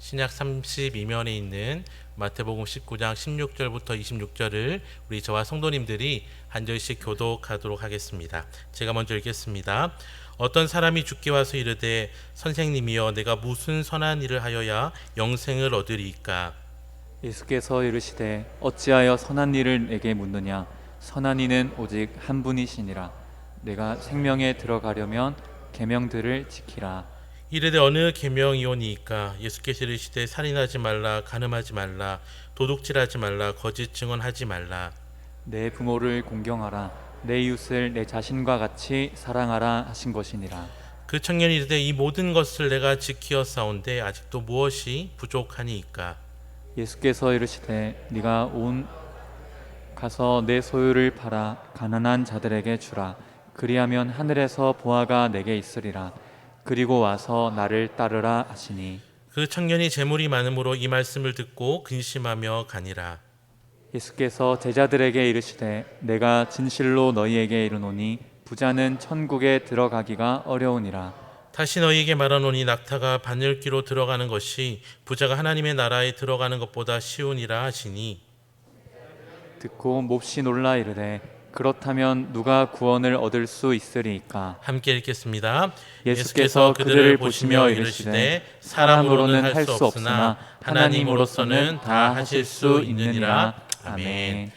신약 32면에 있는 마태복음 19장 16절부터 26절을 우리 저와 성도님들이 한 절씩 교독하도록 하겠습니다. 제가 먼저 읽겠습니다. 어떤 사람이 주께 와서 이르되 선생님이여 내가 무슨 선한 일을 하여야 영생을 얻으리이까? 예수께서 이르시되 어찌하여 선한 일을 내게 묻느냐? 선한 이는 오직 한 분이시니라. 내가 생명에 들어가려면 계명들을 지키라. 이르되 어느 계명이오니이까? 예수께서 이르시되 살인하지 말라, 간음하지 말라, 도둑질하지 말라, 거짓 증언하지 말라. 내 부모를 공경하라. 내 이웃을 내 자신과 같이 사랑하라 하신 것이니라. 그 청년이 이르되 이 모든 것을 내가 지키었사온데 아직도 무엇이 부족하니이까? 예수께서 이르시되 네가 가서 내 소유를 팔아 가난한 자들에게 주라. 그리하면 하늘에서 보화가 내게 있으리라. 그리고 와서 나를 따르라 하시니. 그 청년이 재물이 많음으로 이 말씀을 듣고 근심하며 가니라. 예수께서 제자들에게 이르시되 내가 진실로 너희에게 이르노니 부자는 천국에 들어가기가 어려우니라. 다시 너희에게 말하노니 낙타가 바늘귀로 들어가는 것이 부자가 하나님의 나라에 들어가는 것보다 쉬우니라 하시니. 듣고 몹시 놀라 이르되 그렇다면 누가 구원을 얻을 수 있으리이까? 함께 읽겠습니다. 예수께서 그들을 보시며 이르시되 사람으로는 할 수 없으나 하나님으로서는 다 하실 수 있느니라. 아멘.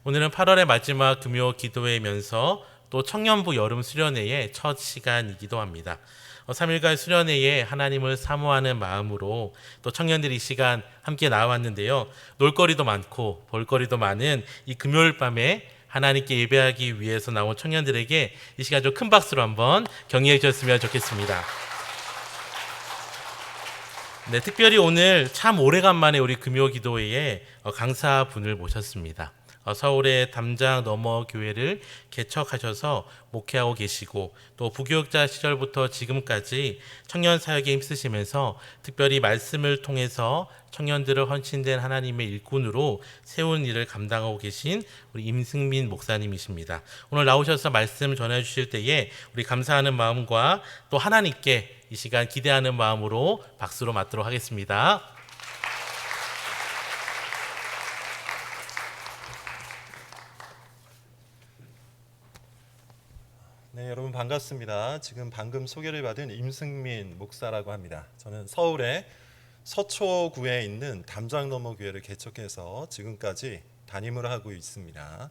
오늘은 8월의 마지막 금요 기도회면서 또 청년부 여름 수련회의 첫 시간이기도 합니다. 3일간 수련회에 하나님을 사모하는 마음으로 또 청년들이 이 시간 함께 나왔는데요. 놀거리도 많고 볼거리도 많은 이 금요일 밤에 하나님께 예배하기 위해서 나온 청년들에게 이 시간 좀 큰 박수로 한번 격려해 주셨으면 좋겠습니다. 네, 특별히 오늘 참 오래간만에 우리 금요 기도회에 강사분을 모셨습니다. 서울의 담장 너머 교회를 개척하셔서 목회하고 계시고 또 부교육자 시절부터 지금까지 청년 사역에 힘쓰시면서 특별히 말씀을 통해서 청년들을 헌신된 하나님의 일꾼으로 세운 일을 감당하고 계신 우리 임승민 목사님이십니다. 오늘 나오셔서 말씀 전해주실 때에 우리 감사하는 마음과 또 하나님께 이 시간 기대하는 마음으로 박수로 맞도록 하겠습니다. 네, 여러분 반갑습니다. 지금 방금 소개를 받은 임승민 목사라고 합니다. 저는 서울의 서초구에 있는 담장너머 교회를 개척해서 지금까지 담임을 하고 있습니다.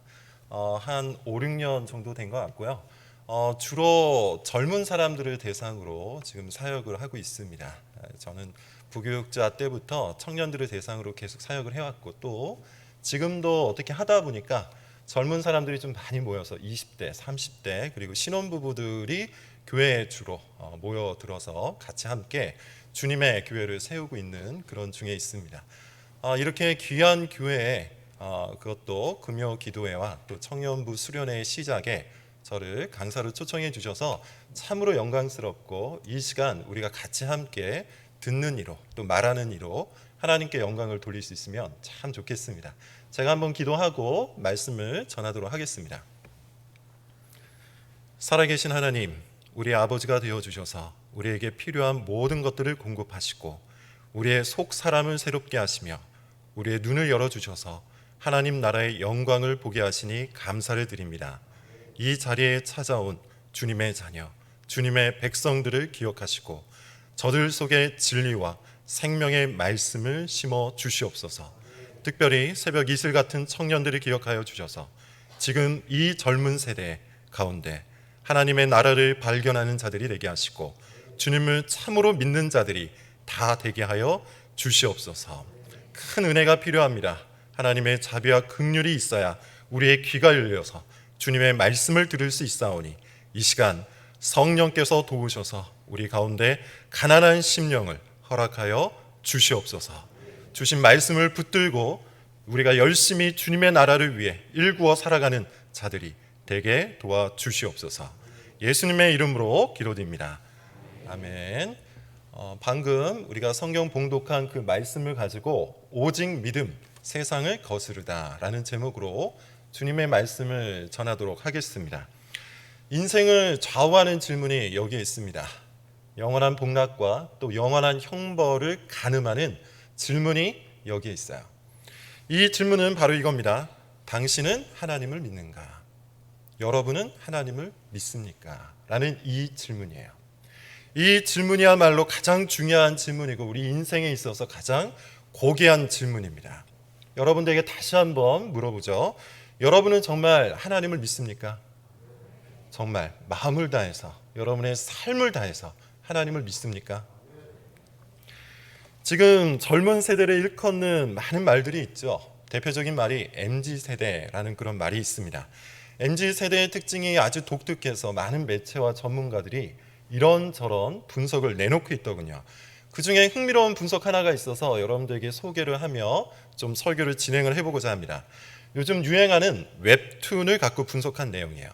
한 5, 6년 정도 된 것 같고요. 주로 젊은 사람들을 대상으로 지금 사역을 하고 있습니다. 저는 부교육자 때부터 청년들을 대상으로 계속 사역을 해왔고 또 지금도 어떻게 하다 보니까 젊은 사람들이 좀 많이 모여서 20대, 30대 그리고 신혼부부들이 교회에 주로 모여들어서 같이 함께 주님의 교회를 세우고 있는 그런 중에 있습니다. 이렇게 귀한 교회에 그것도 금요 기도회와 또 청년부 수련회의 시작에 저를 강사로 초청해 주셔서 참으로 영광스럽고 이 시간 우리가 같이 함께 듣는 이로 또 말하는 이로 하나님께 영광을 돌릴 수 있으면 참 좋겠습니다. 제가 한번 기도하고 말씀을 전하도록 하겠습니다. 살아계신 하나님, 우리 아버지가 되어주셔서 우리에게 필요한 모든 것들을 공급하시고 우리의 속 사람을 새롭게 하시며 우리의 눈을 열어주셔서 하나님 나라의 영광을 보게 하시니 감사를 드립니다. 이 자리에 찾아온 주님의 자녀, 주님의 백성들을 기억하시고 저들 속에 진리와 생명의 말씀을 심어 주시옵소서. 특별히 새벽 이슬 같은 청년들을 기억하여 주셔서 지금 이 젊은 세대 가운데 하나님의 나라를 발견하는 자들이 되게 하시고 주님을 참으로 믿는 자들이 다 되게 하여 주시옵소서. 큰 은혜가 필요합니다. 하나님의 자비와 긍휼이 있어야 우리의 귀가 열려서 주님의 말씀을 들을 수 있사오니 이 시간 성령께서 도우셔서 우리 가운데 가난한 심령을 허락하여 주시옵소서. 주신 말씀을 붙들고 우리가 열심히 주님의 나라를 위해 일구어 살아가는 자들이 되게 도와주시옵소서. 예수님의 이름으로 기도드립니다. 아멘. 방금 우리가 성경 봉독한 그 말씀을 가지고 오직 믿음 세상을 거스르다 라는 제목으로 주님의 말씀을 전하도록 하겠습니다. 인생을 좌우하는 질문이 여기에 있습니다. 영원한 복락과 또 영원한 형벌을 가늠하는 질문이 여기에 있어요. 이 질문은 바로 이겁니다. 당신은 하나님을 믿는가? 여러분은 하나님을 믿습니까? 라는 이 질문이에요. 이 질문이야말로 가장 중요한 질문이고 우리 인생에 있어서 가장 고귀한 질문입니다. 여러분들에게 다시 한번 물어보죠. 여러분은 정말 하나님을 믿습니까? 정말 마음을 다해서, 여러분의 삶을 다해서 하나님을 믿습니까? 지금 젊은 세대를 일컫는 많은 말들이 있죠. 대표적인 말이 MZ세대라는 그런 말이 있습니다. MZ세대의 특징이 아주 독특해서 많은 매체와 전문가들이 이런저런 분석을 내놓고 있더군요. 그 중에 흥미로운 분석 하나가 있어서 여러분들에게 소개를 하며 좀 설교를 진행을 해보고자 합니다. 요즘 유행하는 웹툰을 갖고 분석한 내용이에요.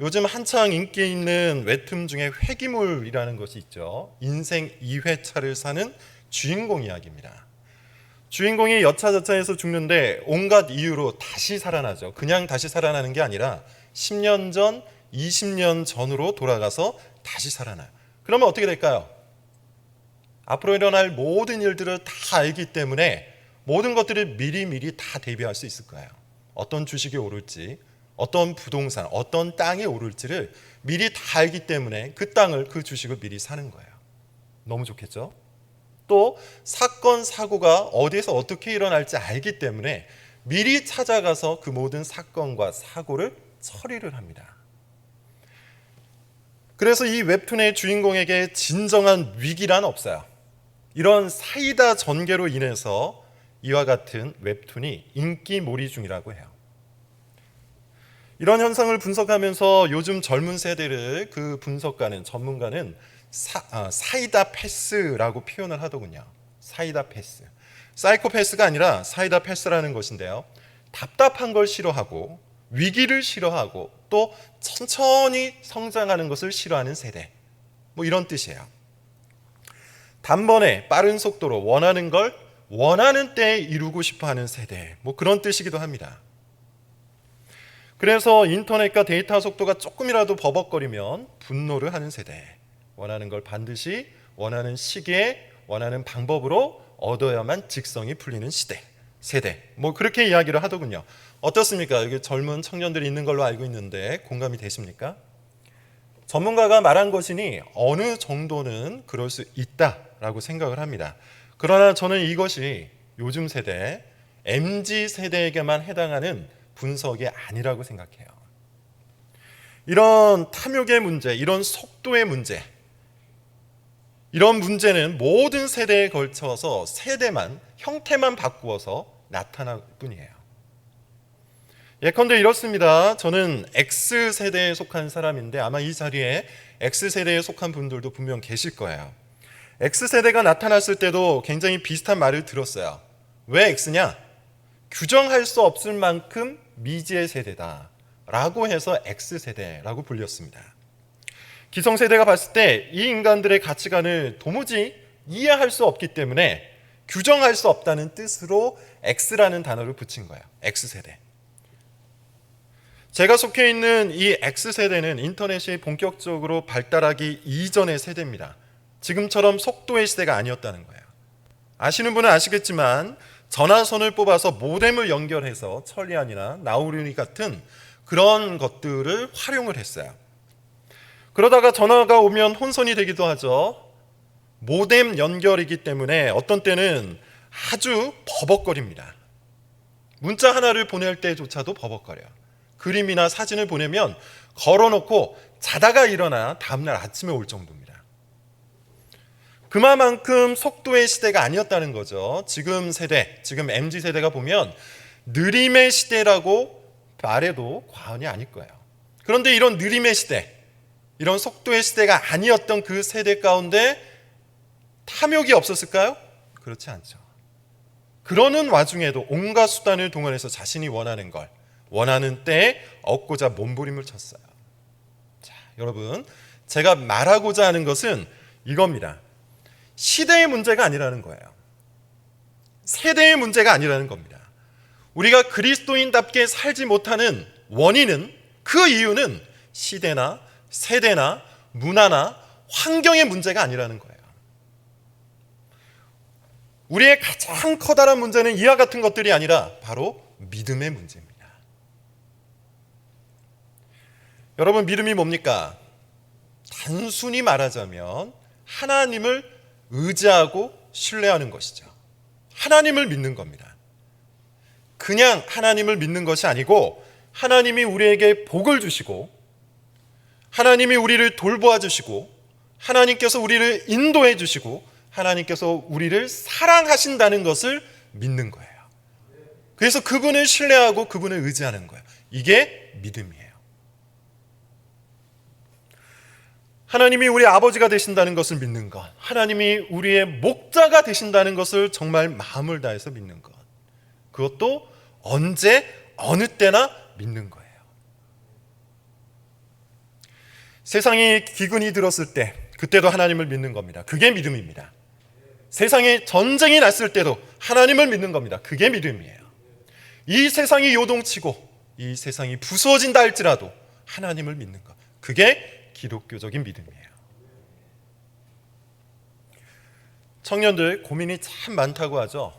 요즘 한창 인기 있는 웹툰 중에 회기물이라는 것이 있죠. 인생 2회차를 사는 주인공 이야기입니다. 주인공이 여차저차해서 죽는데 온갖 이유로 다시 살아나죠. 그냥 다시 살아나는 게 아니라 10년 전, 20년 전으로 돌아가서 다시 살아나요. 그러면 어떻게 될까요? 앞으로 일어날 모든 일들을 다 알기 때문에 모든 것들을 미리미리 다 대비할 수 있을 거예요. 어떤 주식이 오를지, 어떤 부동산, 어떤 땅이 오를지를 미리 다 알기 때문에 그 땅을, 그 주식을 미리 사는 거예요. 너무 좋겠죠? 또 사건, 사고가 어디에서 어떻게 일어날지 알기 때문에 미리 찾아가서 그 모든 사건과 사고를 처리를 합니다. 그래서 이 웹툰의 주인공에게 진정한 위기란 없어요. 이런 사이다 전개로 인해서 이와 같은 웹툰이 인기몰이 중이라고 해요. 이런 현상을 분석하면서 요즘 젊은 세대를 그 분석가는, 전문가는 사이다 패스라고 표현을 하더군요. 사이다 패스. 사이코패스가 아니라 사이다 패스라는 것인데요. 답답한 걸 싫어하고 위기를 싫어하고 또 천천히 성장하는 것을 싫어하는 세대. 뭐 이런 뜻이에요. 단번에 빠른 속도로 원하는 걸 원하는 때에 이루고 싶어하는 세대. 뭐 그런 뜻이기도 합니다. 그래서 인터넷과 데이터 속도가 조금이라도 버벅거리면 분노를 하는 세대. 원하는 걸 반드시 원하는 시기에 원하는 방법으로 얻어야만 직성이 풀리는 세대. 뭐 그렇게 이야기를 하더군요. 어떻습니까? 여기 젊은 청년들이 있는 걸로 알고 있는데 공감이 되십니까? 전문가가 말한 것이니 어느 정도는 그럴 수 있다라고 생각을 합니다. 그러나 저는 이것이 요즘 세대, MZ세대에게만 해당하는 분석이 아니라고 생각해요. 이런 탐욕의 문제, 이런 속도의 문제, 이런 문제는 모든 세대에 걸쳐서 세대만, 형태만 바꾸어서 나타날 뿐이에요. 예컨대 이렇습니다. 저는 X세대에 속한 사람인데 아마 이 자리에 X세대에 속한 분들도 분명 계실 거예요. X세대가 나타났을 때도 굉장히 비슷한 말을 들었어요. 왜 X냐? 규정할 수 없을 만큼 미지의 세대다 라고 해서 X세대라고 불렸습니다. 기성세대가 봤을 때 이 인간들의 가치관을 도무지 이해할 수 없기 때문에 규정할 수 없다는 뜻으로 X라는 단어를 붙인 거예요. X세대. 제가 속해 있는 이 X세대는 인터넷이 본격적으로 발달하기 이전의 세대입니다. 지금처럼 속도의 시대가 아니었다는 거예요. 아시는 분은 아시겠지만 전화선을 뽑아서 모뎀을 연결해서 천리안이나 나우루니 같은 그런 것들을 활용을 했어요. 그러다가 전화가 오면 혼선이 되기도 하죠. 모뎀 연결이기 때문에 어떤 때는 아주 버벅거립니다. 문자 하나를 보낼 때조차도 버벅거려요. 그림이나 사진을 보내면 걸어놓고 자다가 일어나 다음날 아침에 올 정도입니다. 그만큼 속도의 시대가 아니었다는 거죠. 지금 세대, 지금 MZ세대가 보면 느림의 시대라고 말해도 과언이 아닐 거예요. 그런데 이런 느림의 시대, 이런 속도의 시대가 아니었던 그 세대 가운데 탐욕이 없었을까요? 그렇지 않죠. 그러는 와중에도 온갖 수단을 동원해서 자신이 원하는 걸 원하는 때에 얻고자 몸부림을 쳤어요. 자, 여러분, 제가 말하고자 하는 것은 이겁니다. 시대의 문제가 아니라는 거예요. 세대의 문제가 아니라는 겁니다. 우리가 그리스도인답게 살지 못하는 원인은, 그 이유는 시대나 세대나 문화나 환경의 문제가 아니라는 거예요. 우리의 가장 커다란 문제는 이와 같은 것들이 아니라 바로 믿음의 문제입니다. 여러분, 믿음이 뭡니까? 단순히 말하자면 하나님을 의지하고 신뢰하는 것이죠. 하나님을 믿는 겁니다. 그냥 하나님을 믿는 것이 아니고 하나님이 우리에게 복을 주시고 하나님이 우리를 돌보아 주시고 하나님께서 우리를 인도해 주시고 하나님께서 우리를 사랑하신다는 것을 믿는 거예요. 그래서 그분을 신뢰하고 그분을 의지하는 거예요. 이게 믿음이에요. 하나님이 우리 아버지가 되신다는 것을 믿는 것, 하나님이 우리의 목자가 되신다는 것을 정말 마음을 다해서 믿는 것, 그것도 언제 어느 때나 믿는 거예요. 세상에 기근이 들었을 때 그때도 하나님을 믿는 겁니다. 그게 믿음입니다. 세상에 전쟁이 났을 때도 하나님을 믿는 겁니다. 그게 믿음이에요. 이 세상이 요동치고 이 세상이 부서진다 할지라도 하나님을 믿는 것, 그게 기독교적인 믿음이에요. 청년들 고민이 참 많다고 하죠.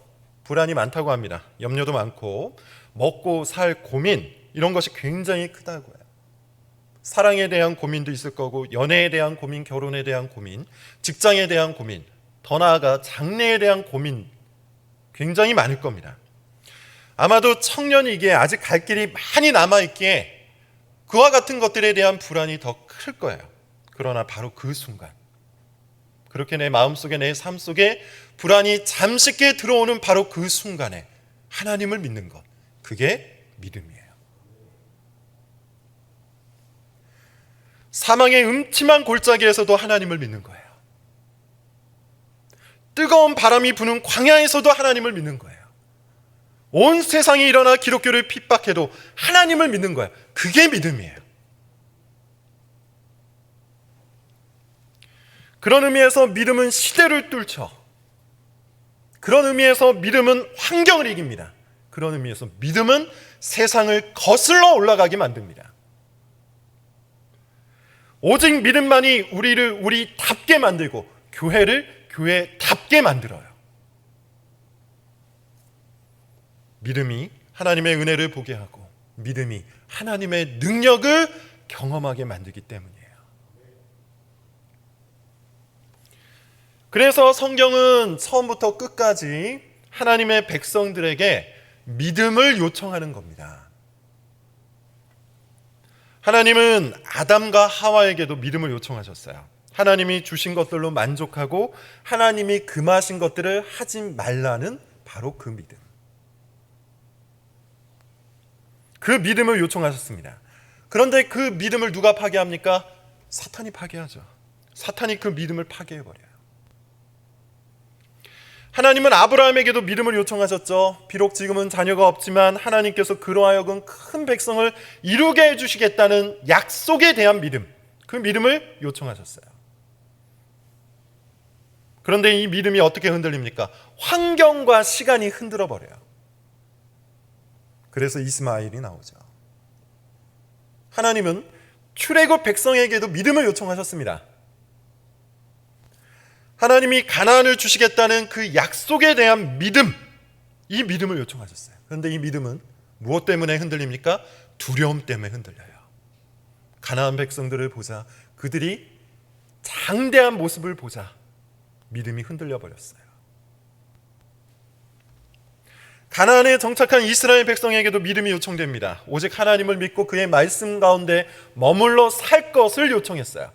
불안이 많다고 합니다. 염려도 많고 먹고 살 고민, 이런 것이 굉장히 크다고 해요. 사랑에 대한 고민도 있을 거고 연애에 대한 고민, 결혼에 대한 고민, 직장에 대한 고민, 더 나아가 장래에 대한 고민 굉장히 많을 겁니다. 아마도 청년이기에 아직 갈 길이 많이 남아있기에 그와 같은 것들에 대한 불안이 더 클 거예요. 그러나 바로 그 순간, 그렇게 내 마음속에, 내 삶 속에 불안이 잠식게 들어오는 바로 그 순간에 하나님을 믿는 것, 그게 믿음이에요. 사망의 음침한 골짜기에서도 하나님을 믿는 거예요. 뜨거운 바람이 부는 광야에서도 하나님을 믿는 거예요. 온 세상이 일어나 기독교를 핍박해도 하나님을 믿는 거예요. 그게 믿음이에요. 그런 의미에서 믿음은 시대를 뚫죠. 그런 의미에서 믿음은 환경을 이깁니다. 그런 의미에서 믿음은 세상을 거슬러 올라가게 만듭니다. 오직 믿음만이 우리를 우리답게 만들고 교회를 교회답게 만들어요. 믿음이 하나님의 은혜를 보게 하고 믿음이 하나님의 능력을 경험하게 만들기 때문이에요. 그래서 성경은 처음부터 끝까지 하나님의 백성들에게 믿음을 요청하는 겁니다. 하나님은 아담과 하와에게도 믿음을 요청하셨어요. 하나님이 주신 것들로 만족하고 하나님이 금하신 것들을 하지 말라는 바로 그 믿음. 그 믿음을 요청하셨습니다. 그런데 그 믿음을 누가 파괴합니까? 사탄이 파괴하죠. 사탄이 그 믿음을 파괴해버려요. 하나님은 아브라함에게도 믿음을 요청하셨죠. 비록 지금은 자녀가 없지만 하나님께서 그로 하여금 큰 백성을 이루게 해주시겠다는 약속에 대한 믿음, 그 믿음을 요청하셨어요. 그런데 이 믿음이 어떻게 흔들립니까? 환경과 시간이 흔들어 버려요. 그래서 이스마엘이 나오죠. 하나님은 출애굽 백성에게도 믿음을 요청하셨습니다. 하나님이 가나안을 주시겠다는 그 약속에 대한 믿음, 이 믿음을 요청하셨어요. 그런데 이 믿음은 무엇 때문에 흔들립니까? 두려움 때문에 흔들려요. 가나안 백성들을 보자, 그들이 장대한 모습을 보자 믿음이 흔들려 버렸어요. 가나안에 정착한 이스라엘 백성에게도 믿음이 요청됩니다. 오직 하나님을 믿고 그의 말씀 가운데 머물러 살 것을 요청했어요.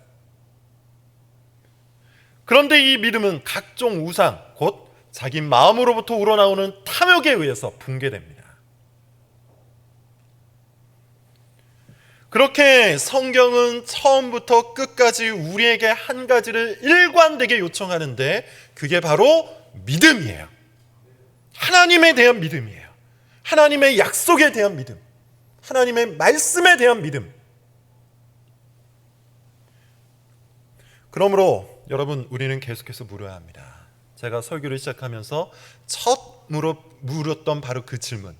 그런데 이 믿음은 각종 우상, 곧 자기 마음으로부터 우러나오는 탐욕에 의해서 붕괴됩니다. 그렇게 성경은 처음부터 끝까지 우리에게 한 가지를 일관되게 요청하는데 그게 바로 믿음이에요. 하나님에 대한 믿음이에요. 하나님의 약속에 대한 믿음, 하나님의 말씀에 대한 믿음. 그러므로 여러분, 우리는 계속해서 물어야 합니다. 제가 설교를 시작하면서 첫 물었던 바로 그 질문,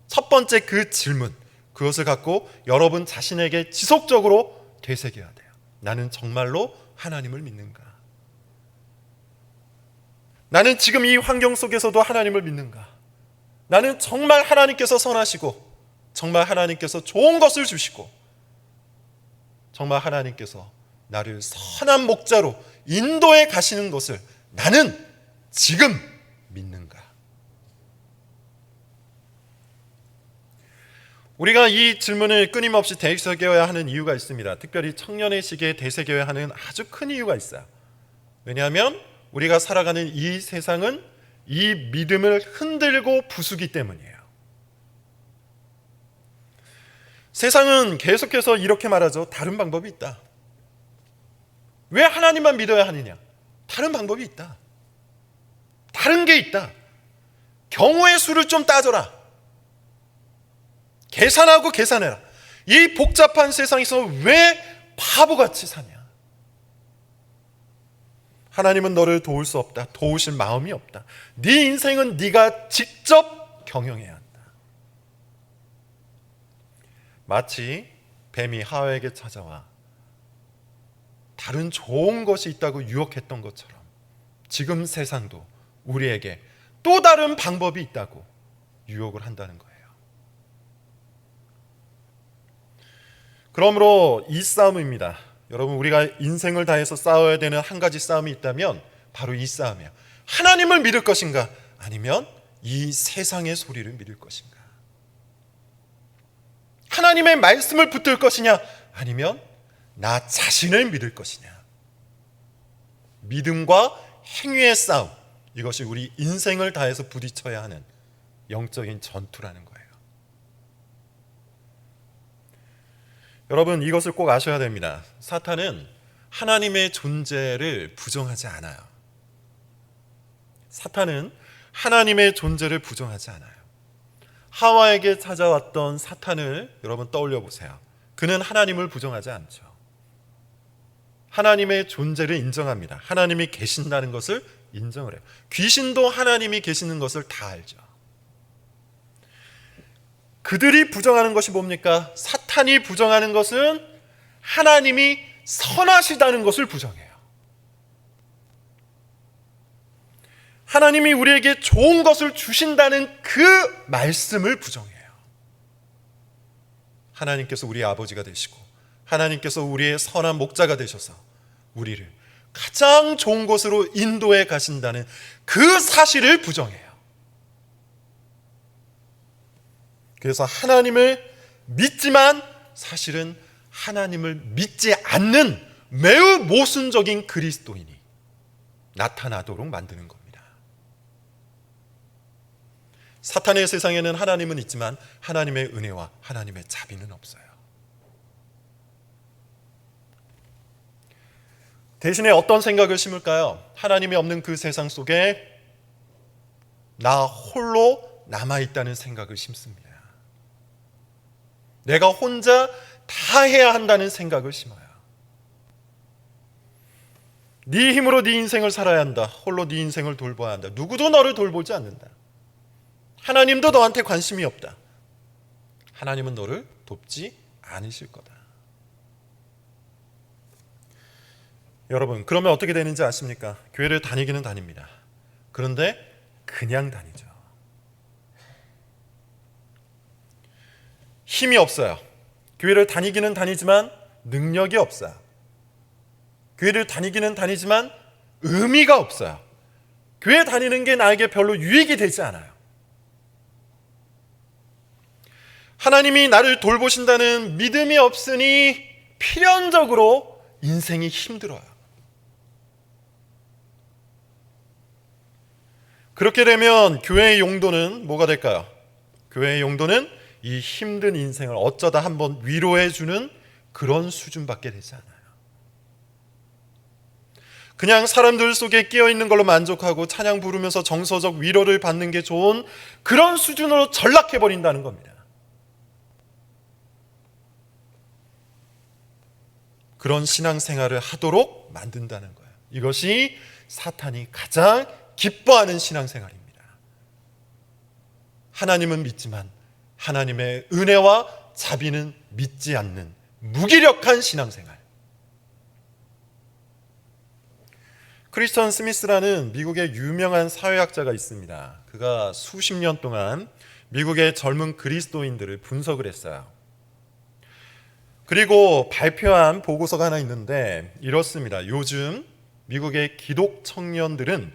첫 번째 그 질문, 그것을 갖고 여러분 자신에게 지속적으로 되새겨야 돼요. 나는 정말로 하나님을 믿는가? 나는 지금 이 환경 속에서도 하나님을 믿는가? 나는 정말 하나님께서 선하시고 정말 하나님께서 좋은 것을 주시고 정말 하나님께서 나를 선한 목자로 인도해 가시는 것을 나는 지금 믿는가? 우리가 이 질문을 끊임없이 되새겨야 하는 이유가 있습니다. 특별히 청년의 시기에 되새겨야 하는 아주 큰 이유가 있어요. 왜냐하면 우리가 살아가는 이 세상은 이 믿음을 흔들고 부수기 때문이에요. 세상은 계속해서 이렇게 말하죠. 다른 방법이 있다. 왜 하나님만 믿어야 하느냐? 다른 방법이 있다. 다른 게 있다. 경우의 수를 좀 따져라. 계산하고 계산해라. 이 복잡한 세상에서 왜 바보같이 사냐? 하나님은 너를 도울 수 없다. 도우실 마음이 없다. 네 인생은 네가 직접 경영해야 한다. 마치 뱀이 하와에게 찾아와 다른 좋은 것이 있다고 유혹했던 것처럼 지금 세상도 우리에게 또 다른 방법이 있다고 유혹을 한다는 거예요. 그러므로 이 싸움입니다. 여러분, 우리가 인생을 다해서 싸워야 되는 한 가지 싸움이 있다면 바로 이 싸움이에요. 하나님을 믿을 것인가? 아니면 이 세상의 소리를 믿을 것인가? 하나님의 말씀을 붙들 것이냐? 아니면 나 자신을 믿을 것이냐? 믿음과 행위의 싸움, 이것이 우리 인생을 다해서 부딪혀야 하는 영적인 전투라는 거예요. 여러분, 이것을 꼭 아셔야 됩니다. 사탄은 하나님의 존재를 부정하지 않아요. 사탄은 하나님의 존재를 부정하지 않아요. 하와에게 찾아왔던 사탄을 여러분 떠올려 보세요. 그는 하나님을 부정하지 않죠. 하나님의 존재를 인정합니다. 하나님이 계신다는 것을 인정을 해요. 귀신도 하나님이 계시는 것을 다 알죠. 그들이 부정하는 것이 뭡니까? 사탄이 부정하는 것은 하나님이 선하시다는 것을 부정해요. 하나님이 우리에게 좋은 것을 주신다는 그 말씀을 부정해요. 하나님께서 우리의 아버지가 되시고 하나님께서 우리의 선한 목자가 되셔서 우리를 가장 좋은 곳으로 인도해 가신다는 그 사실을 부정해요. 그래서 하나님을 믿지만 사실은 하나님을 믿지 않는 매우 모순적인 그리스도인이 나타나도록 만드는 겁니다. 사탄의 세상에는 하나님은 있지만 하나님의 은혜와 하나님의 자비는 없어요. 대신에 어떤 생각을 심을까요? 하나님이 없는 그 세상 속에 나 홀로 남아있다는 생각을 심습니다. 내가 혼자 다 해야 한다는 생각을 심어요. 네 힘으로 네 인생을 살아야 한다. 홀로 네 인생을 돌봐야 한다. 누구도 너를 돌보지 않는다. 하나님도 너한테 관심이 없다. 하나님은 너를 돕지 않으실 거다. 여러분, 그러면 어떻게 되는지 아십니까? 교회를 다니기는 다닙니다. 그런데 그냥 다니죠. 힘이 없어요. 교회를 다니기는 다니지만 능력이 없어요. 교회를 다니기는 다니지만 의미가 없어요. 교회 다니는 게 나에게 별로 유익이 되지 않아요. 하나님이 나를 돌보신다는 믿음이 없으니 필연적으로 인생이 힘들어요. 그렇게 되면 교회의 용도는 뭐가 될까요? 교회의 용도는 이 힘든 인생을 어쩌다 한번 위로해주는 그런 수준밖에 되지 않아요. 그냥 사람들 속에 끼어있는 걸로 만족하고 찬양 부르면서 정서적 위로를 받는 게 좋은 그런 수준으로 전락해버린다는 겁니다. 그런 신앙생활을 하도록 만든다는 거예요. 이것이 사탄이 가장 기뻐하는 신앙생활입니다. 하나님은 믿지만 하나님의 은혜와 자비는 믿지 않는 무기력한 신앙생활. 크리스턴 스미스라는 미국의 유명한 사회학자가 있습니다. 그가 수십 년 동안 미국의 젊은 그리스도인들을 분석을 했어요. 그리고 발표한 보고서가 하나 있는데 이렇습니다. 요즘 미국의 기독 청년들은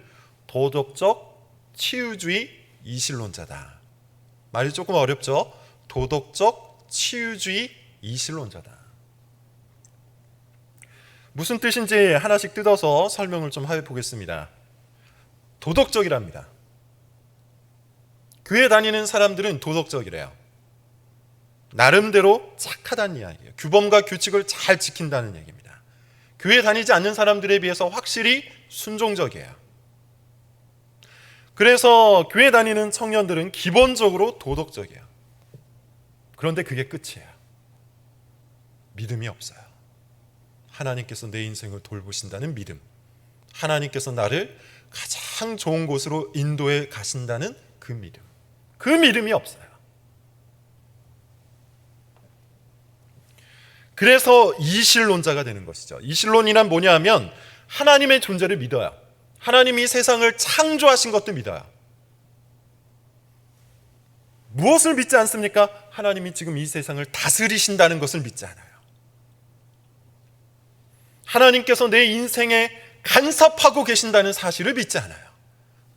도덕적 치유주의 이실론자다. 말이 조금 어렵죠? 도덕적 치유주의 이실론자다. 무슨 뜻인지 하나씩 뜯어서 설명을 좀 해보겠습니다. 도덕적이랍니다. 교회 다니는 사람들은 도덕적이래요. 나름대로 착하다는 이야기예요. 규범과 규칙을 잘 지킨다는 얘기입니다. 교회 다니지 않는 사람들에 비해서 확실히 순종적이에요. 그래서 교회 다니는 청년들은 기본적으로 도덕적이에요. 그런데 그게 끝이에요. 믿음이 없어요. 하나님께서 내 인생을 돌보신다는 믿음, 하나님께서 나를 가장 좋은 곳으로 인도해 가신다는 그 믿음, 그 믿음이 없어요. 그래서 이실론자가 되는 것이죠. 이실론이란 뭐냐 하면 하나님의 존재를 믿어요. 하나님이 세상을 창조하신 것도 믿어요. 무엇을 믿지 않습니까? 하나님이 지금 이 세상을 다스리신다는 것을 믿지 않아요. 하나님께서 내 인생에 간섭하고 계신다는 사실을 믿지 않아요.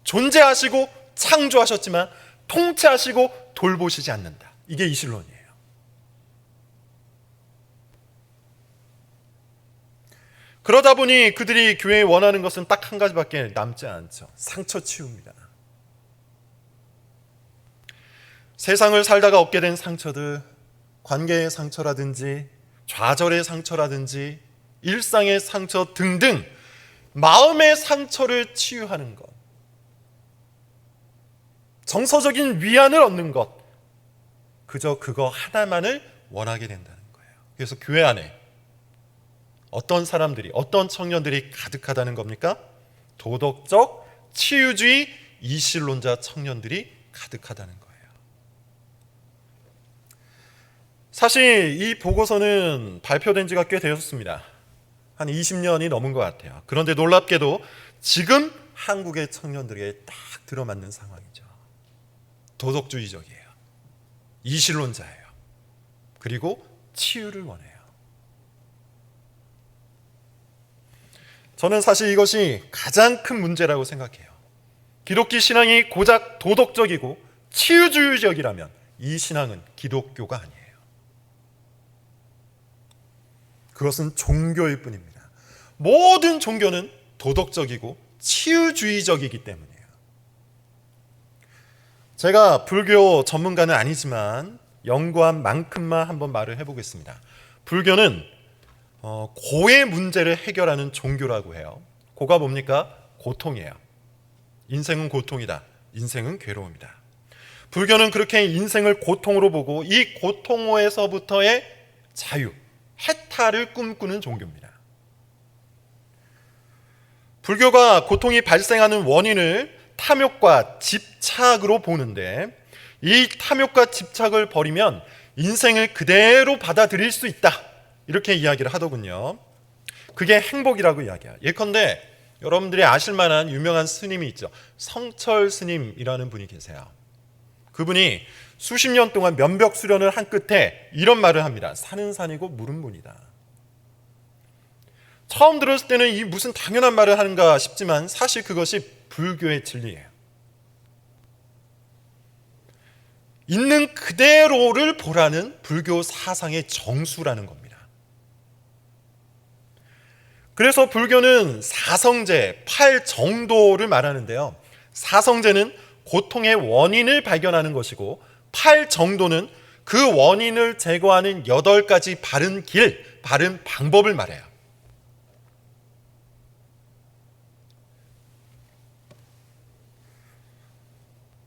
존재하시고 창조하셨지만 통치하시고 돌보시지 않는다. 이게 이실론이에요. 그러다 보니 그들이 교회에 원하는 것은 딱 한 가지밖에 남지 않죠. 상처 치유입니다. 세상을 살다가 얻게 된 상처들, 관계의 상처라든지 좌절의 상처라든지 일상의 상처 등등 마음의 상처를 치유하는 것, 정서적인 위안을 얻는 것, 그저 그거 하나만을 원하게 된다는 거예요. 그래서 교회 안에 어떤 사람들이, 어떤 청년들이 가득하다는 겁니까? 도덕적 치유주의 이실론자 청년들이 가득하다는 거예요. 사실 이 보고서는 발표된 지가 꽤 되었습니다. 한 20년이 넘은 것 같아요. 그런데 놀랍게도 지금 한국의 청년들에게 딱 들어맞는 상황이죠. 도덕주의적이에요. 이실론자예요. 그리고 치유를 원해요. 저는 사실 이것이 가장 큰 문제라고 생각해요. 기독교 신앙이 고작 도덕적이고 치유주의적이라면 이 신앙은 기독교가 아니에요. 그것은 종교일 뿐입니다. 모든 종교는 도덕적이고 치유주의적이기 때문이에요. 제가 불교 전문가는 아니지만 연구한 만큼만 한번 말을 해보겠습니다. 불교는 고의 문제를 해결하는 종교라고 해요. 고가 뭡니까? 고통이에요. 인생은 고통이다. 인생은 괴로움이다. 불교는 그렇게 인생을 고통으로 보고 이 고통에서부터의 자유, 해탈을 꿈꾸는 종교입니다. 불교가 고통이 발생하는 원인을 탐욕과 집착으로 보는데 이 탐욕과 집착을 버리면 인생을 그대로 받아들일 수 있다. 이렇게 이야기를 하더군요. 그게 행복이라고 이야기해요. 예컨대 여러분들이 아실 만한 유명한 스님이 있죠. 성철 스님이라는 분이 계세요. 그분이 수십 년 동안 면벽 수련을 한 끝에 이런 말을 합니다. 산은 산이고 물은 물이다. 처음 들었을 때는 이 무슨 당연한 말을 하는가 싶지만 사실 그것이 불교의 진리예요. 있는 그대로를 보라는 불교 사상의 정수라는 겁니다. 그래서 불교는 사성제, 8정도를 말하는데요. 사성제는 고통의 원인을 발견하는 것이고 8정도는 그 원인을 제거하는 8가지 바른 길, 바른 방법을 말해요.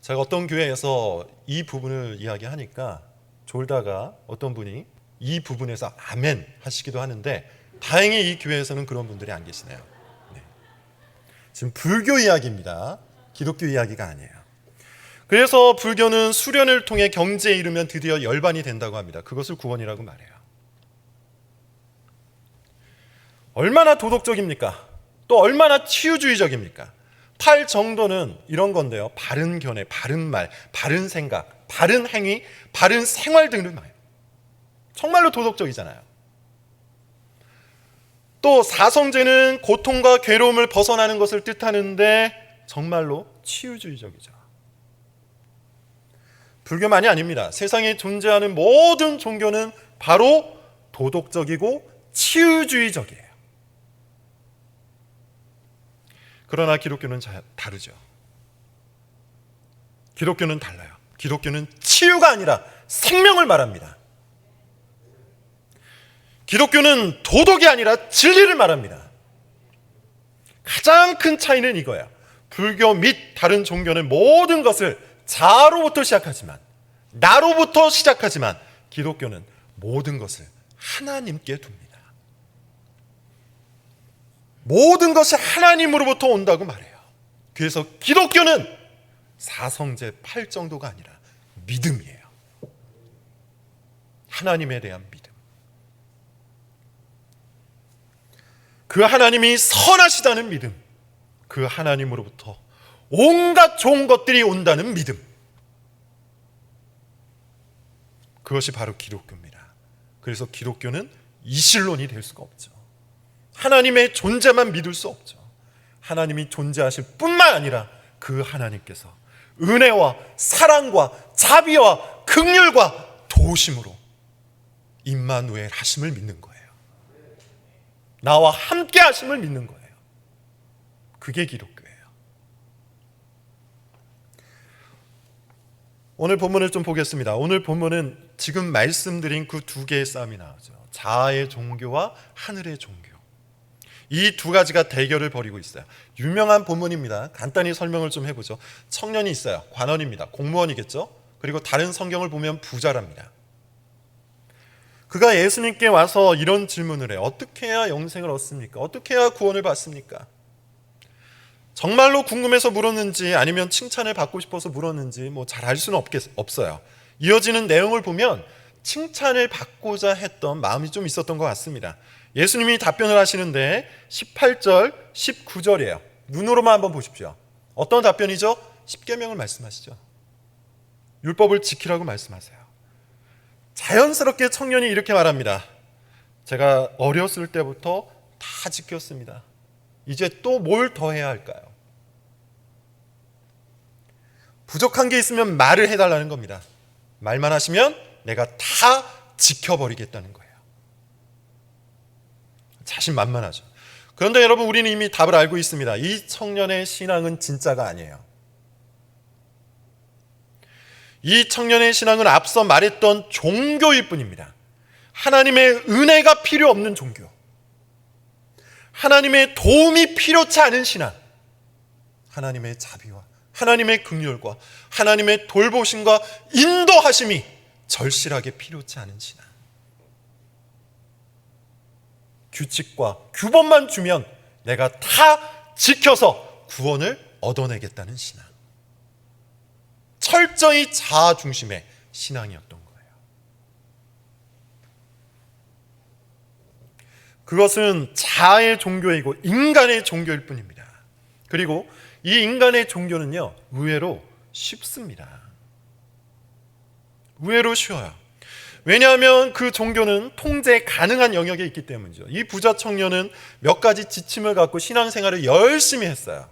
제가 어떤 교회에서 이 부분을 이야기하니까 졸다가 어떤 분이 이 부분에서 아멘 하시기도 하는데 다행히 이 교회에서는 그런 분들이 안 계시네요. 네. 지금 불교 이야기입니다. 기독교 이야기가 아니에요. 그래서 불교는 수련을 통해 경지에 이르면 드디어 열반이 된다고 합니다. 그것을 구원이라고 말해요. 얼마나 도덕적입니까? 또 얼마나 치유주의적입니까? 8 정도는 이런 건데요. 바른 견해, 바른 말, 바른 생각, 바른 행위, 바른 생활 등을 말해요. 정말로 도덕적이잖아요. 또 4성제는 고통과 괴로움을 벗어나는 것을 뜻하는데 정말로 치유주의적이죠. 불교만이 아닙니다. 세상에 존재하는 모든 종교는 바로 도덕적이고 치유주의적이에요. 그러나 기독교는 다르죠. 기독교는 달라요. 기독교는 치유가 아니라 생명을 말합니다. 기독교는 도덕이 아니라 진리를 말합니다. 가장 큰 차이는 이거예요. 불교 및 다른 종교는 모든 것을 자로부터 시작하지만, 나로부터 시작하지만, 기독교는 모든 것을 하나님께 둡니다. 모든 것이 하나님으로부터 온다고 말해요. 그래서 기독교는 4성제 8 정도가 아니라 믿음이에요. 하나님에 대한 믿음. 그 하나님이 선하시다는 믿음. 그 하나님으로부터 온갖 좋은 것들이 온다는 믿음. 그것이 바로 기독교입니다. 그래서 기독교는 이신론이 될 수가 없죠. 하나님의 존재만 믿을 수 없죠. 하나님이 존재하실 뿐만 아니라 그 하나님께서 은혜와 사랑과 자비와 긍휼과 도우심으로 임마누엘 하심을 믿는 거예요. 나와 함께 하심을 믿는 거예요. 그게 기독교예요. 오늘 본문을 좀 보겠습니다. 오늘 본문은 지금 말씀드린 그 두 개의 싸움이 나오죠. 자아의 종교와 하늘의 종교. 이 두 가지가 대결을 벌이고 있어요. 유명한 본문입니다. 간단히 설명을 좀 해보죠. 청년이 있어요. 관원입니다. 공무원이겠죠. 그리고 다른 성경을 보면 부자랍니다. 그가 예수님께 와서 이런 질문을 해요. 어떻게 해야 영생을 얻습니까? 어떻게 해야 구원을 받습니까? 정말로 궁금해서 물었는지 아니면 칭찬을 받고 싶어서 물었는지 잘 알 수는 없어요. 이어지는 내용을 보면 칭찬을 받고자 했던 마음이 좀 있었던 것 같습니다. 예수님이 답변을 하시는데 18절, 19절이에요. 눈으로만 한번 보십시오. 어떤 답변이죠? 십계명을 말씀하시죠. 율법을 지키라고 말씀하세요. 자연스럽게 청년이 이렇게 말합니다. 제가 어렸을 때부터 다 지켰습니다. 이제 또 뭘 더 해야 할까요? 부족한 게 있으면 말을 해달라는 겁니다. 말만 하시면 내가 다 지켜버리겠다는 거예요. 자신만만하죠. 그런데 여러분, 우리는 이미 답을 알고 있습니다. 이 청년의 신앙은 진짜가 아니에요. 이 청년의 신앙은 앞서 말했던 종교일 뿐입니다. 하나님의 은혜가 필요 없는 종교, 하나님의 도움이 필요치 않은 신앙, 하나님의 자비와 하나님의 긍휼과 하나님의 돌보심과 인도하심이 절실하게 필요치 않은 신앙. 규칙과 규범만 주면 내가 다 지켜서 구원을 얻어내겠다는 신앙. 철저히 자아 중심의 신앙이었던 거예요. 그것은 자아의 종교이고 인간의 종교일 뿐입니다. 그리고 이 인간의 종교는요, 의외로 쉽습니다. 의외로 쉬워요. 왜냐하면 그 종교는 통제 가능한 영역에 있기 때문이죠. 이 부자 청년은 몇 가지 지침을 갖고 신앙생활을 열심히 했어요.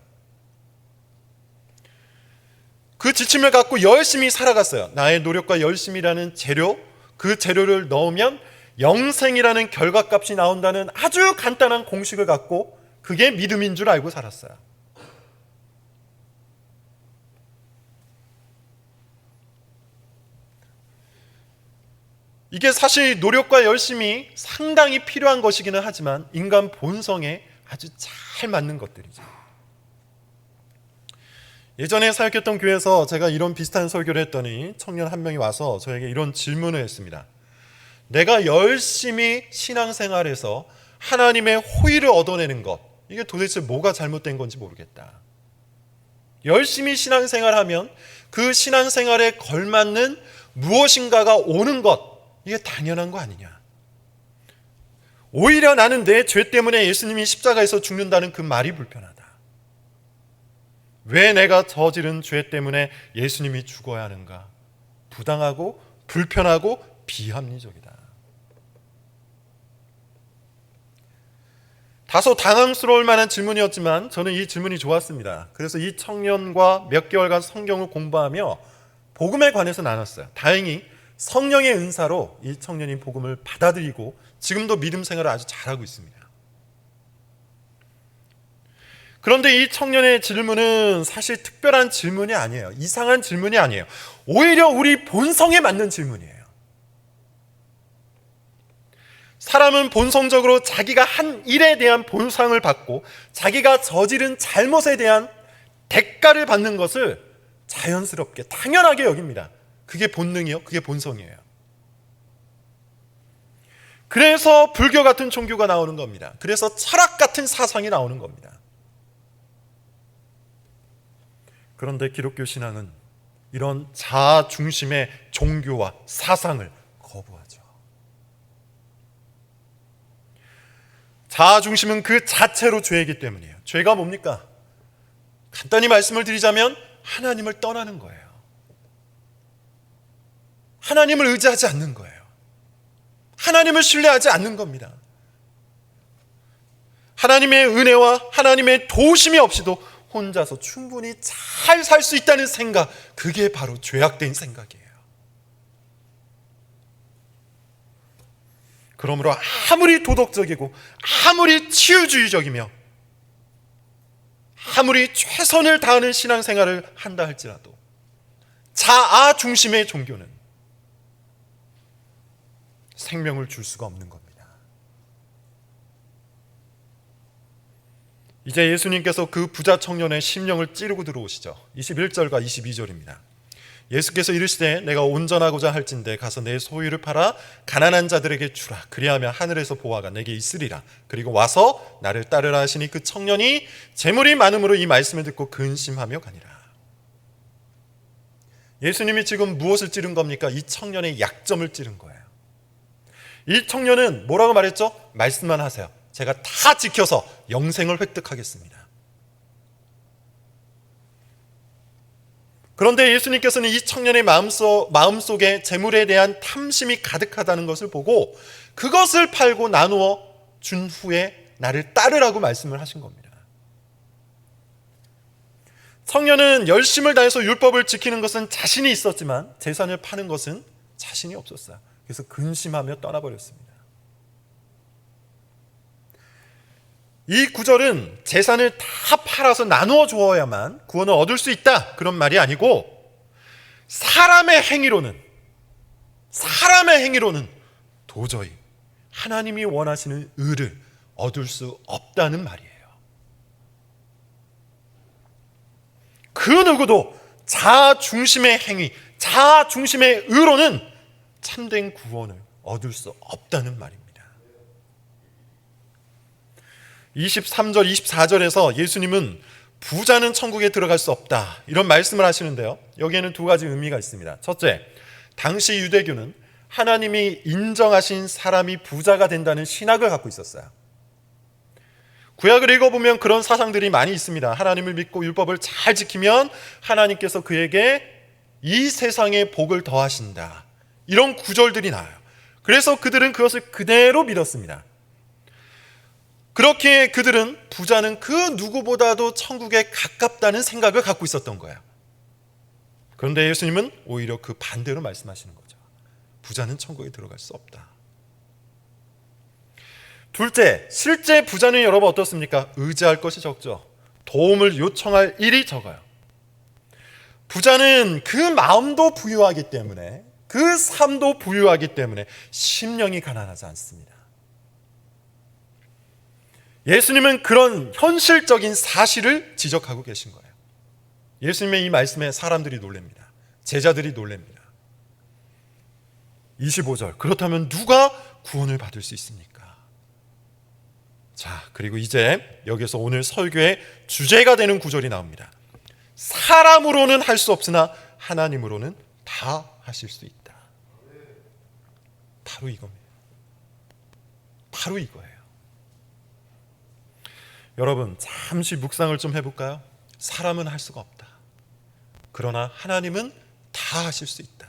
그 지침을 갖고 열심히 살아갔어요. 나의 노력과 열심이라는 재료, 그 재료를 넣으면 영생이라는 결과값이 나온다는 아주 간단한 공식을 갖고 그게 믿음인 줄 알고 살았어요. 이게 사실 노력과 열심이 상당히 필요한 것이기는 하지만 인간 본성에 아주 잘 맞는 것들이죠. 예전에 사역했던 교회에서 제가 이런 비슷한 설교를 했더니 청년 한 명이 와서 저에게 이런 질문을 했습니다. 내가 열심히 신앙생활에서 하나님의 호의를 얻어내는 것, 이게 도대체 뭐가 잘못된 건지 모르겠다. 열심히 신앙생활하면 그 신앙생활에 걸맞는 무엇인가가 오는 것, 이게 당연한 거 아니냐. 오히려 나는 내 죄 때문에 예수님이 십자가에서 죽는다는 그 말이 불편하다. 왜 내가 저지른 죄 때문에 예수님이 죽어야 하는가? 부당하고 불편하고 비합리적이다. 다소 당황스러울 만한 질문이었지만 저는 이 질문이 좋았습니다. 그래서 이 청년과 몇 개월간 성경을 공부하며 복음에 관해서 나눴어요. 다행히 성령의 은사로 이 청년이 복음을 받아들이고 지금도 믿음 생활을 아주 잘하고 있습니다. 그런데 이 청년의 질문은 사실 특별한 질문이 아니에요. 이상한 질문이 아니에요. 오히려 우리 본성에 맞는 질문이에요. 사람은 본성적으로 자기가 한 일에 대한 보상을 받고 자기가 저지른 잘못에 대한 대가를 받는 것을 자연스럽게 당연하게 여깁니다. 그게 본능이요. 그게 본성이에요. 그래서 불교 같은 종교가 나오는 겁니다. 그래서 철학 같은 사상이 나오는 겁니다. 그런데 기독교 신앙은 이런 자아 중심의 종교와 사상을 거부하죠. 자아 중심은 그 자체로 죄이기 때문이에요. 죄가 뭡니까? 간단히 말씀을 드리자면 하나님을 떠나는 거예요. 하나님을 의지하지 않는 거예요. 하나님을 신뢰하지 않는 겁니다. 하나님의 은혜와 하나님의 도우심이 없이도 혼자서 충분히 잘 살 수 있다는 생각, 그게 바로 죄악된 생각이에요. 그러므로 아무리 도덕적이고 아무리 치유주의적이며 아무리 최선을 다하는 신앙생활을 한다 할지라도 자아 중심의 종교는 생명을 줄 수가 없는 겁니다. 이제 예수님께서 그 부자 청년의 심령을 찌르고 들어오시죠. 21절과 22절입니다. 예수께서 이르시되 내가 온전하고자 할진대 가서 내 소유를 팔아 가난한 자들에게 주라. 그리하면 하늘에서 보화가 내게 있으리라. 그리고 와서 나를 따르라 하시니 그 청년이 재물이 많음으로 이 말씀을 듣고 근심하며 가니라. 예수님이 지금 무엇을 찌른 겁니까? 이 청년의 약점을 찌른 거예요. 이 청년은 뭐라고 말했죠? 말씀만 하세요. 제가 다 지켜서 영생을 획득하겠습니다. 그런데 예수님께서는 이 청년의 마음속에 재물에 대한 탐심이 가득하다는 것을 보고 그것을 팔고 나누어 준 후에 나를 따르라고 말씀을 하신 겁니다. 청년은 열심을 다해서 율법을 지키는 것은 자신이 있었지만 재산을 파는 것은 자신이 없었어요. 그래서 근심하며 떠나버렸습니다. 이 구절은 재산을 다 팔아서 나누어 주어야만 구원을 얻을 수 있다, 그런 말이 아니고 사람의 행위로는 도저히 하나님이 원하시는 의를 얻을 수 없다는 말이에요. 그 누구도 자아 중심의 행위, 자아 중심의 의로는 참된 구원을 얻을 수 없다는 말입니다. 23절, 24절에서 예수님은 부자는 천국에 들어갈 수 없다, 이런 말씀을 하시는데요. 여기에는 두 가지 의미가 있습니다. 첫째, 당시 유대교는 하나님이 인정하신 사람이 부자가 된다는 신학을 갖고 있었어요. 구약을 읽어보면 그런 사상들이 많이 있습니다. 하나님을 믿고 율법을 잘 지키면 하나님께서 그에게 이 세상의 복을 더하신다, 이런 구절들이 나와요. 그래서 그들은 그것을 그대로 믿었습니다. 그렇게 그들은 부자는 그 누구보다도 천국에 가깝다는 생각을 갖고 있었던 거예요. 그런데 예수님은 오히려 그 반대로 말씀하시는 거죠. 부자는 천국에 들어갈 수 없다. 둘째, 실제 부자는 여러분 어떻습니까? 의지할 것이 적죠. 도움을 요청할 일이 적어요. 부자는 그 마음도 부유하기 때문에, 그 삶도 부유하기 때문에 심령이 가난하지 않습니다. 예수님은 그런 현실적인 사실을 지적하고 계신 거예요. 예수님의 이 말씀에 사람들이 놀랍니다. 제자들이 놀랍니다. 25절, 그렇다면 누가 구원을 받을 수 있습니까? 자, 그리고 이제 여기서 오늘 설교의 주제가 되는 구절이 나옵니다. 사람으로는 할 수 없으나 하나님으로는 다 하실 수 있다. 바로 이겁니다. 바로 이거예요. 여러분, 잠시 묵상을 좀 해볼까요? 사람은 할 수가 없다. 그러나 하나님은 다 하실 수 있다.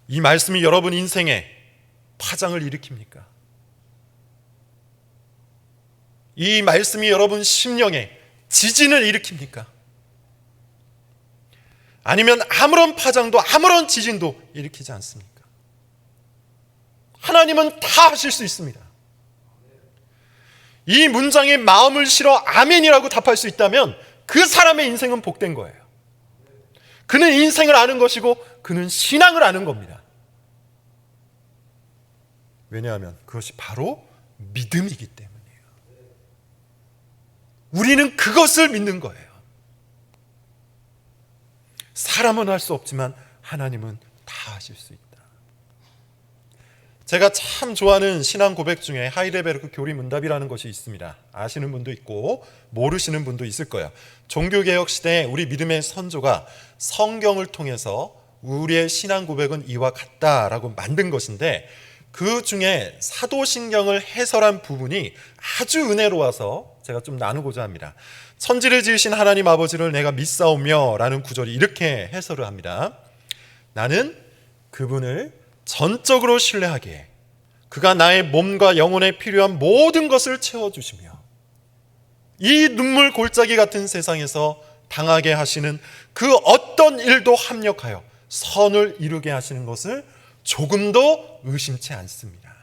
이 말씀이 여러분 인생에 파장을 일으킵니까? 이 말씀이 여러분 심령에 지진을 일으킵니까? 아니면 아무런 파장도 아무런 지진도 일으키지 않습니까? 하나님은 다 하실 수 있습니다. 이 문장에 마음을 실어 아멘이라고 답할 수 있다면 그 사람의 인생은 복된 거예요. 그는 인생을 아는 것이고 그는 신앙을 아는 겁니다. 왜냐하면 그것이 바로 믿음이기 때문이에요. 우리는 그것을 믿는 거예요. 사람은 할 수 없지만 하나님은 다 하실 수 있다. 제가 참 좋아하는 신앙 고백 중에 하이데베르크 교리문답이라는 것이 있습니다. 아시는 분도 있고 모르시는 분도 있을 거예요. 종교개혁 시대에 우리 믿음의 선조가 성경을 통해서 우리의 신앙 고백은 이와 같다라고 만든 것인데, 그 중에 사도신경을 해설한 부분이 아주 은혜로워서 제가 좀 나누고자 합니다. 천지를 지으신 하나님 아버지를 내가 믿사오며 라는 구절이 이렇게 해설을 합니다. 나는 그분을 전적으로 신뢰하기에 그가 나의 몸과 영혼에 필요한 모든 것을 채워주시며 이 눈물 골짜기 같은 세상에서 당하게 하시는 그 어떤 일도 합력하여 선을 이루게 하시는 것을 조금도 의심치 않습니다.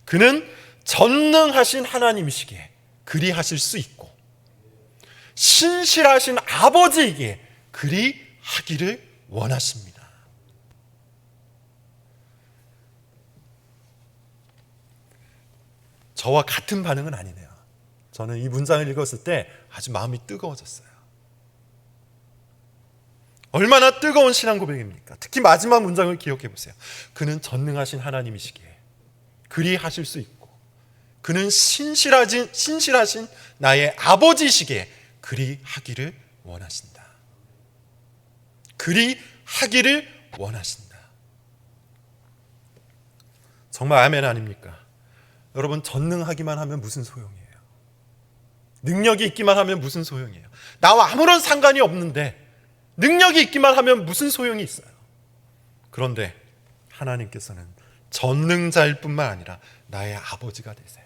그는 전능하신 하나님이시기에 그리 하실 수 있고 신실하신 아버지이기에 그리 하기를 원하십니다. 저와 같은 반응은 아니네요. 저는 이 문장을 읽었을 때 아주 마음이 뜨거워졌어요. 얼마나 뜨거운 신앙 고백입니까? 특히 마지막 문장을 기억해 보세요. 그는 전능하신 하나님이시기에 그리 하실 수 있고 그는 신실하신 나의 아버지시기에 그리 하기를 원하신다. 그리 하기를 원하신다. 정말 아멘 아닙니까? 여러분, 전능하기만 하면 무슨 소용이에요? 능력이 있기만 하면 무슨 소용이에요? 나와 아무런 상관이 없는데 능력이 있기만 하면 무슨 소용이 있어요? 그런데 하나님께서는 전능자일 뿐만 아니라 나의 아버지가 되세요.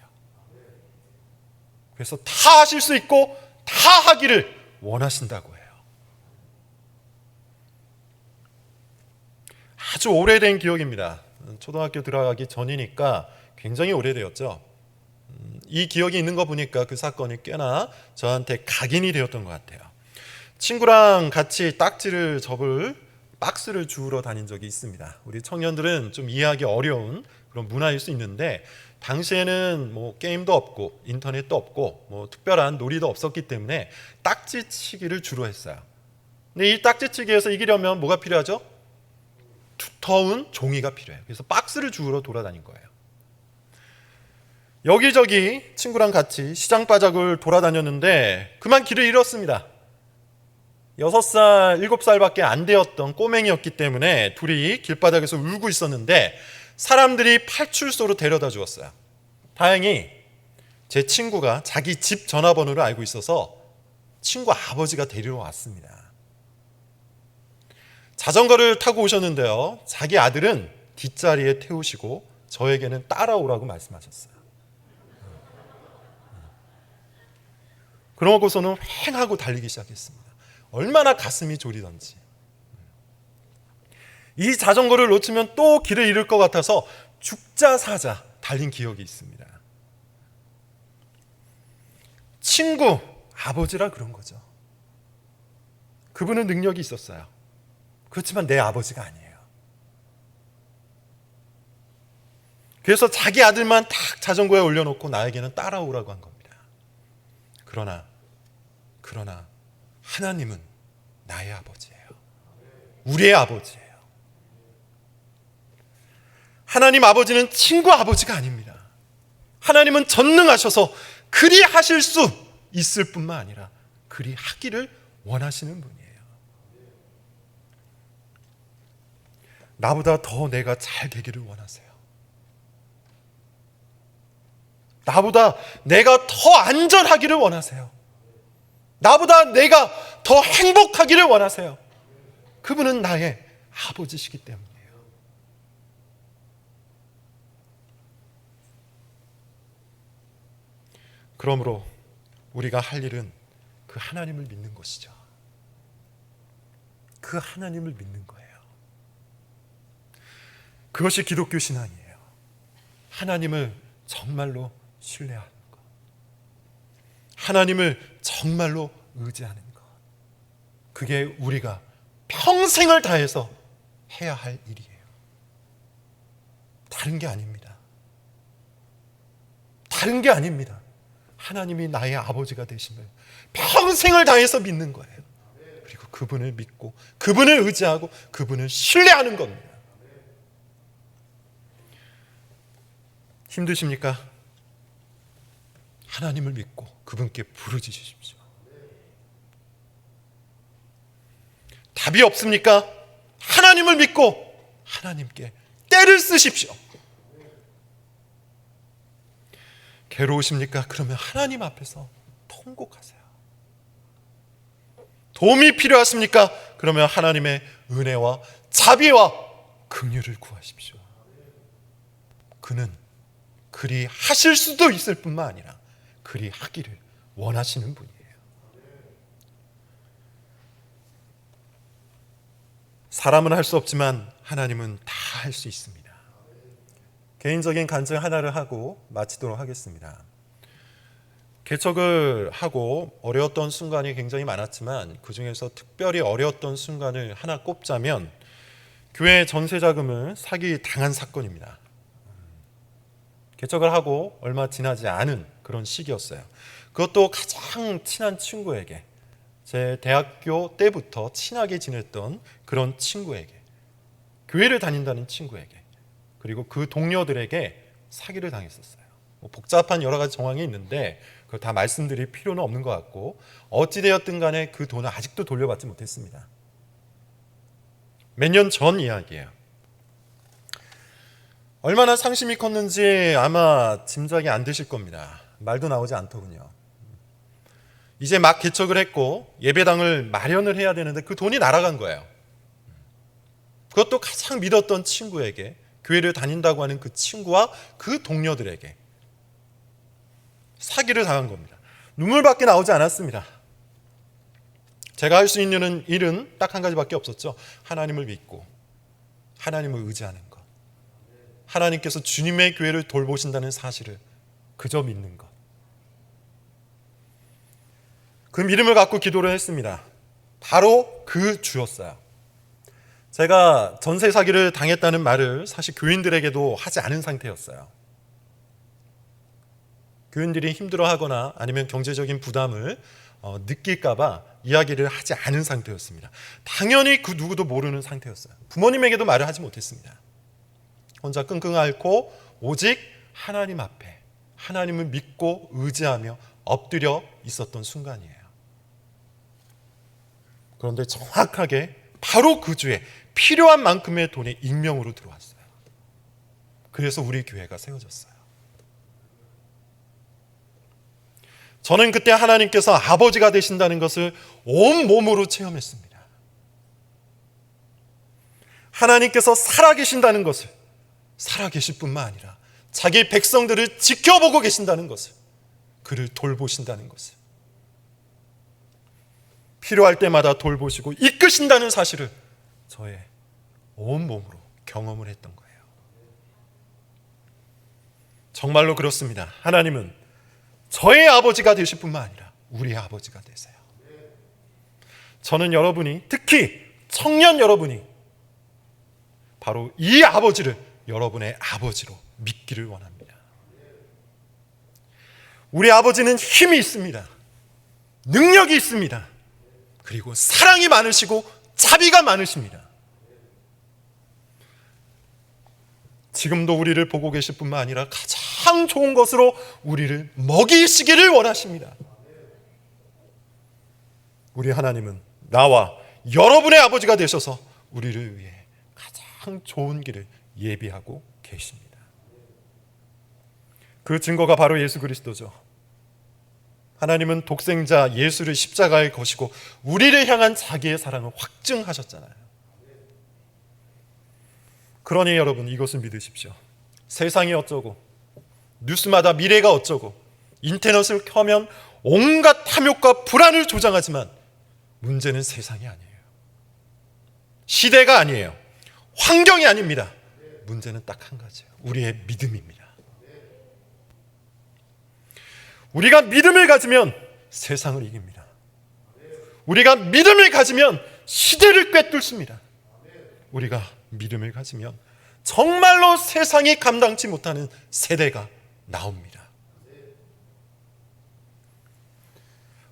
그래서 다 하실 수 있고 다 하기를 원하신다고 해요. 아주 오래된 기억입니다. 초등학교 들어가기 전이니까 굉장히 오래되었죠. 이 기억이 있는 거 보니까 그 사건이 꽤나 저한테 각인이 되었던 것 같아요. 친구랑 같이 딱지를 접을 박스를 주우러 다닌 적이 있습니다. 우리 청년들은 좀 이해하기 어려운 그런 문화일 수 있는데, 당시에는 뭐 게임도 없고 인터넷도 없고 뭐 특별한 놀이도 없었기 때문에 딱지치기를 주로 했어요. 근데 이 딱지치기에서 이기려면 뭐가 필요하죠? 두터운 종이가 필요해요. 그래서 박스를 주우러 돌아다닌 거예요. 여기저기 친구랑 같이 시장바닥을 돌아다녔는데 그만 길을 잃었습니다. 6살, 7살밖에 안 되었던 꼬맹이였기 때문에 둘이 길바닥에서 울고 있었는데 사람들이 파출소로 데려다 주었어요. 다행히 제 친구가 자기 집 전화번호를 알고 있어서 친구 아버지가 데리러 왔습니다. 자전거를 타고 오셨는데요, 자기 아들은 뒷자리에 태우시고 저에게는 따라오라고 말씀하셨어요. 그러고서는 휑하고 달리기 시작했습니다. 얼마나 가슴이 졸이던지. 이 자전거를 놓치면 또 길을 잃을 것 같아서 죽자 사자 달린 기억이 있습니다. 친구, 아버지라 그런 거죠. 그분은 능력이 있었어요. 그렇지만 내 아버지가 아니에요. 그래서 자기 아들만 딱 자전거에 올려놓고 나에게는 따라오라고 한 겁니다. 그러나 하나님은 나의 아버지예요. 우리의 아버지예요. 하나님 아버지는 친구 아버지가 아닙니다. 하나님은 전능하셔서 그리 하실 수 있을 뿐만 아니라 그리 하기를 원하시는 분이에요. 나보다 더 내가 잘 되기를 원하세요. 나보다 내가 더 안전하기를 원하세요. 나보다 내가 더 행복하기를 원하세요. 그분은 나의 아버지시기 때문이에요. 그러므로 우리가 할 일은 그 하나님을 믿는 것이죠. 그 하나님을 믿는 거예요. 그것이 기독교 신앙이에요. 하나님을 정말로 신뢰하는 것. 하나님을 정말로 의지하는 것. 그게 우리가 평생을 다해서 해야 할 일이에요. 다른 게 아닙니다. 다른 게 아닙니다. 하나님이 나의 아버지가 되심을 평생을 다해서 믿는 거예요. 그리고 그분을 믿고 그분을 의지하고 그분을 신뢰하는 겁니다. 힘드십니까? 하나님을 믿고 그분께 부르짖으십시오. 답이 없습니까? 하나님을 믿고 하나님께 때를 쓰십시오. 괴로우십니까? 그러면 하나님 앞에서 통곡하세요. 도움이 필요하십니까? 그러면 하나님의 은혜와 자비와 긍휼을 구하십시오. 그는 그리 하실 수도 있을 뿐만 아니라 그리 하기를 원하시는 분이에요. 사람은 할 수 없지만 하나님은 다 할 수 있습니다. 개인적인 간증 하나를 하고 마치도록 하겠습니다. 개척을 하고 어려웠던 순간이 굉장히 많았지만 그 중에서 특별히 어려웠던 순간을 하나 꼽자면 교회 전세자금을 사기 당한 사건입니다. 개척을 하고 얼마 지나지 않은 그런 시기였어요. 그것도 가장 친한 친구에게, 제 대학교 때부터 친하게 지냈던 그런 친구에게, 교회를 다닌다는 친구에게, 그리고 그 동료들에게 사기를 당했었어요. 복잡한 여러 가지 정황이 있는데 그걸 다 말씀드릴 필요는 없는 것 같고, 어찌되었든 간에 그 돈을 아직도 돌려받지 못했습니다. 몇 년 전 이야기예요. 얼마나 상심이 컸는지 아마 짐작이 안 되실 겁니다. 말도 나오지 않더군요. 이제 막 개척을 했고 예배당을 마련을 해야 되는데 그 돈이 날아간 거예요. 그것도 가장 믿었던 친구에게, 교회를 다닌다고 하는 그 친구와 그 동료들에게 사기를 당한 겁니다. 눈물밖에 나오지 않았습니다. 제가 할 수 있는 일은 딱 한 가지밖에 없었죠. 하나님을 믿고 하나님을 의지하는 것. 하나님께서 주님의 교회를 돌보신다는 사실을 그저 믿는 것. 그 믿음을 갖고 기도를 했습니다. 바로 그 주였어요. 제가 전세 사기를 당했다는 말을 사실 교인들에게도 하지 않은 상태였어요. 교인들이 힘들어하거나 아니면 경제적인 부담을 느낄까 봐 이야기를 하지 않은 상태였습니다. 당연히 그 누구도 모르는 상태였어요. 부모님에게도 말을 하지 못했습니다. 혼자 끙끙 앓고 오직 하나님 앞에 하나님을 믿고 의지하며 엎드려 있었던 순간이에요. 그런데 정확하게 바로 그 주에 필요한 만큼의 돈이 익명으로 들어왔어요. 그래서 우리 교회가 세워졌어요. 저는 그때 하나님께서 아버지가 되신다는 것을 온몸으로 체험했습니다. 하나님께서 살아계신다는 것을, 살아계실 뿐만 아니라 자기 백성들을 지켜보고 계신다는 것을, 그를 돌보신다는 것을, 필요할 때마다 돌보시고 이끄신다는 사실을 저의 온몸으로 경험을 했던 거예요. 정말로 그렇습니다. 하나님은 저의 아버지가 되실 뿐만 아니라 우리의 아버지가 되세요. 저는 여러분이, 특히 청년 여러분이 바로 이 아버지를 여러분의 아버지로 믿기를 원합니다. 우리 아버지는 힘이 있습니다. 능력이 있습니다. 그리고 사랑이 많으시고 자비가 많으십니다. 지금도 우리를 보고 계실 뿐만 아니라 가장 좋은 것으로 우리를 먹이시기를 원하십니다. 우리 하나님은 나와 여러분의 아버지가 되셔서 우리를 위해 가장 참 좋은 길을 예비하고 계십니다. 그 증거가 바로 예수 그리스도죠. 하나님은 독생자 예수를 십자가에 거시고 우리를 향한 자기의 사랑을 확증하셨잖아요. 그러니 여러분, 이것을 믿으십시오. 세상이 어쩌고, 뉴스마다 미래가 어쩌고, 인터넷을 켜면 온갖 탐욕과 불안을 조장하지만 문제는 세상이 아니에요. 시대가 아니에요. 환경이 아닙니다. 문제는 딱 한 가지예요. 우리의 믿음입니다. 우리가 믿음을 가지면 세상을 이깁니다. 우리가 믿음을 가지면 시대를 꿰뚫습니다. 우리가 믿음을 가지면 정말로 세상이 감당치 못하는 세대가 나옵니다.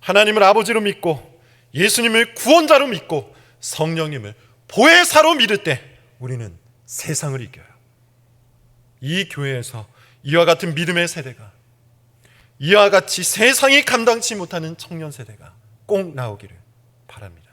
하나님을 아버지로 믿고 예수님을 구원자로 믿고 성령님을 보혜사로 믿을 때 우리는 세상을 이겨요. 이 교회에서 이와 같은 믿음의 세대가, 이와 같이 세상이 감당치 못하는 청년 세대가 꼭 나오기를 바랍니다.